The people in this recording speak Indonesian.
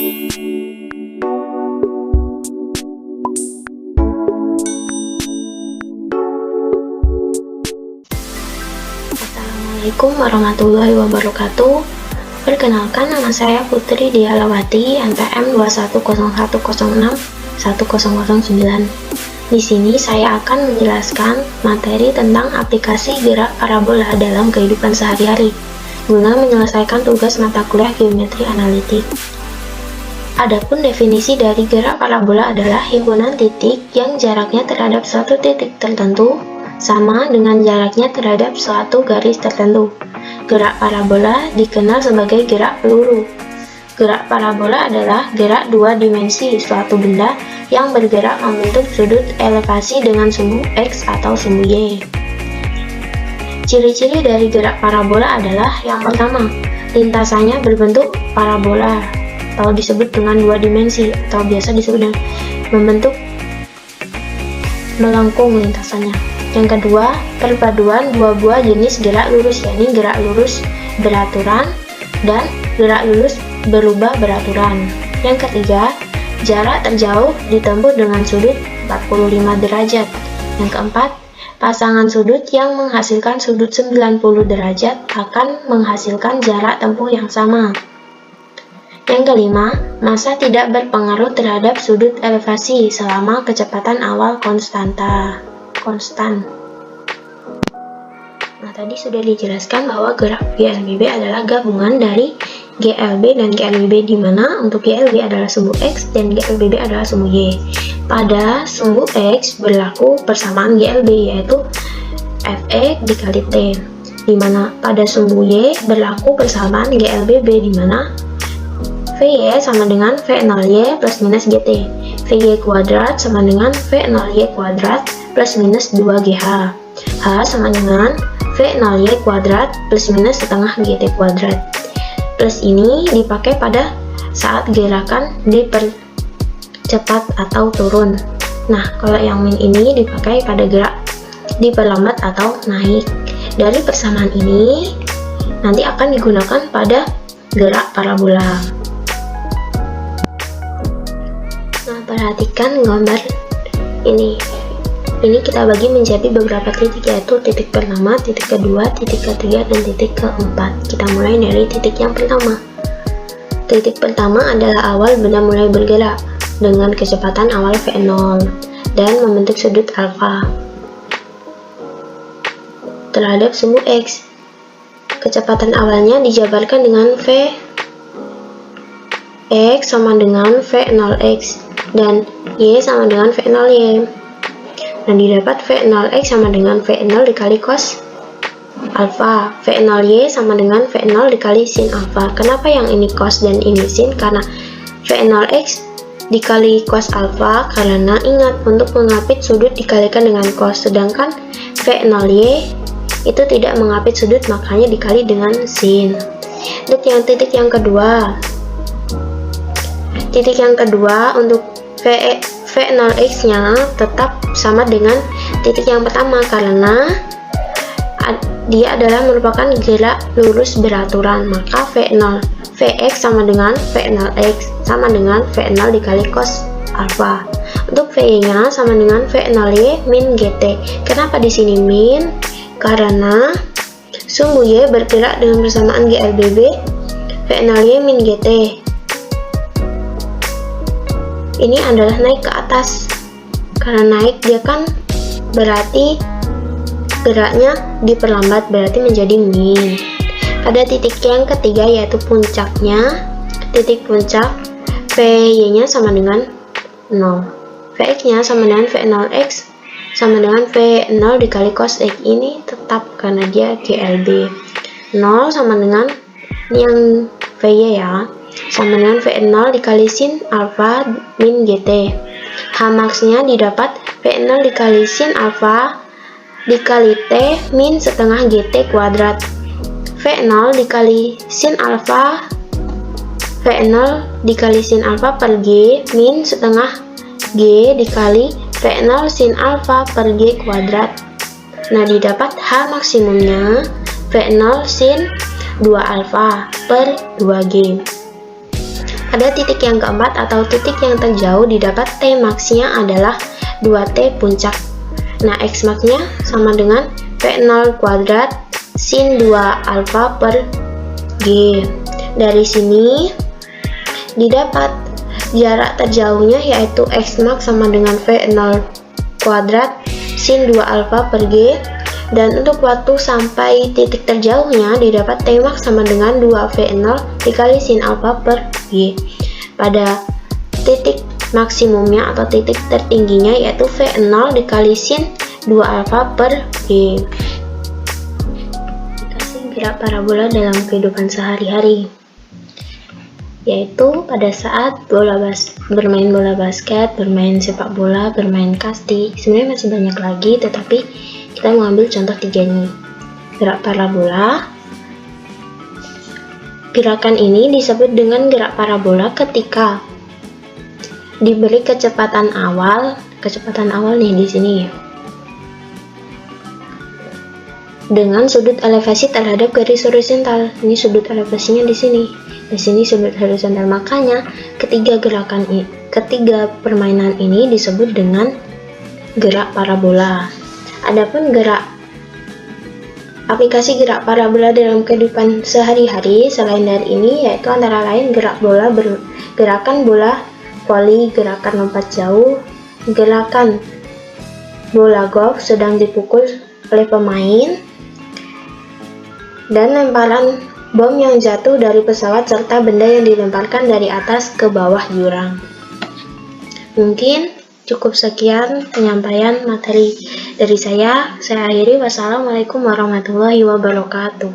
Assalamualaikum warahmatullahi wabarakatuh. Perkenalkan, nama saya Putri Dialawati, NPM 210106109. Di sini saya akan menjelaskan materi tentang aplikasi gerak parabola dalam kehidupan sehari-hari guna menyelesaikan tugas mata kuliah geometri analitik. Adapun definisi dari gerak parabola adalah himpunan titik yang jaraknya terhadap suatu titik tertentu sama dengan jaraknya terhadap suatu garis tertentu. Gerak parabola dikenal sebagai gerak peluru. Gerak parabola adalah gerak dua dimensi suatu benda yang bergerak membentuk sudut elevasi dengan sumbu X atau sumbu Y. Ciri-ciri dari gerak parabola adalah yang pertama, lintasannya berbentuk parabola atau disebut dengan dua dimensi atau biasa disebut dengan membentuk melengkung lintasannya. Yang kedua, perpaduan dua buah jenis gerak lurus, yakni gerak lurus beraturan dan gerak lurus berubah beraturan. Yang ketiga, jarak terjauh ditempuh dengan sudut 45 derajat. Yang keempat, pasangan sudut yang menghasilkan sudut 90 derajat akan menghasilkan jarak tempuh yang sama. Yang kelima, massa tidak berpengaruh terhadap sudut elevasi selama kecepatan awal konstan. Nah, tadi sudah dijelaskan bahwa gerak GLBB adalah gabungan dari GLB dan GLBB, di mana untuk GLB adalah sumbu X dan GLBB adalah sumbu Y. Pada sumbu X berlaku persamaan GLB, yaitu Fe dikali T, di mana pada sumbu Y berlaku persamaan GLBB, di mana Vy sama dengan V0Y plus minus GT. Vy kuadrat sama dengan V0Y kuadrat plus minus 2GH. H sama dengan V0Y kuadrat plus minus setengah GT kuadrat. Plus ini dipakai pada saat gerakan dipercepat atau turun. Nah, kalau yang min ini dipakai pada gerak diperlambat atau naik. Dari persamaan ini nanti akan digunakan pada gerak parabola. Nah, perhatikan gambar ini. Ini kita bagi menjadi beberapa titik, yaitu titik pertama, titik kedua, titik ketiga, dan titik keempat. Kita mulai dari titik yang pertama. Titik pertama adalah awal benda mulai bergerak dengan kecepatan awal V0 dan membentuk sudut alfa terhadap sumbu X. Kecepatan awalnya dijabarkan dengan V X sama dengan V0X dan Y sama dengan V0Y. Nah, didapat V0X sama dengan V0 dikali cos alfa. V0Y sama dengan V0 dikali sin alfa. Kenapa yang ini cos dan ini sin? Karena V0X dikali cos alfa, karena ingat untuk mengapit sudut dikalikan dengan cos, sedangkan V0Y itu tidak mengapit sudut, makanya dikali dengan sin. Untuk yang titik yang kedua. Titik yang kedua untuk V0X nya tetap sama dengan titik yang pertama karena dia adalah merupakan gerak lurus beraturan, maka Vx sama dengan V0X sama dengan V0 dikali cos alfa. Untuk Vy nya sama dengan V0Y min GT. Kenapa di sini min? Karena sumbu Y bergerak dengan persamaan GLBB V0Y min GT. Ini adalah naik ke atas, karena naik dia kan berarti geraknya diperlambat, berarti menjadi min. Pada titik yang ketiga yaitu puncaknya, titik puncak Vy nya sama dengan 0, Vx nya sama dengan V0X sama dengan V0 dikali cos X, ini tetap karena dia GLB. 0 sama dengan yang Vy ya, sama dengan V0 dikali sin alfa min GT. H max nya didapat V0 dikali sin alfa dikali T min setengah GT kuadrat. V0 dikali sin alfa V0 dikali sin alfa per G min setengah G dikali V0 sin alfa per G kuadrat. Nah, didapat H maksimumnya V0 sin 2 alfa per 2G. Pada titik yang keempat atau titik yang terjauh didapat T max-nya adalah 2T puncak. Nah, X max-nya sama dengan V0 kuadrat sin 2 alfa per G. Dari sini didapat jarak terjauhnya yaitu X max sama dengan V0 kuadrat sin 2 alfa per G, dan untuk waktu sampai titik terjauhnya didapat T max sama dengan 2V0 dikali sin alfa per G. Pada titik maksimumnya atau titik tertingginya yaitu V0 dikali sin 2 alfa per G. Dikasih gerak parabola dalam kehidupan sehari-hari, yaitu pada saat bermain bola basket, bermain sepak bola, bermain kasti. Sebenarnya masih banyak lagi, tetapi kita mengambil contoh 3 ini. Gerak parabola. Gerakan ini disebut dengan gerak parabola ketika diberi kecepatan awal nih di sini, dengan sudut elevasi terhadap garis horizontal. Ini sudut elevasinya di sini sudut horizontal. Makanya ketiga permainan ini disebut dengan gerak parabola. Adapun aplikasi gerak parabola dalam kehidupan sehari-hari selain dari ini yaitu antara lain gerakan bola voli, gerakan lompat jauh, gerakan bola golf sedang dipukul oleh pemain, dan lemparan bom yang jatuh dari pesawat serta benda yang dilemparkan dari atas ke bawah jurang. Mungkin cukup sekian penyampaian materi dari saya. Saya akhiri. Wassalamualaikum warahmatullahi wabarakatuh.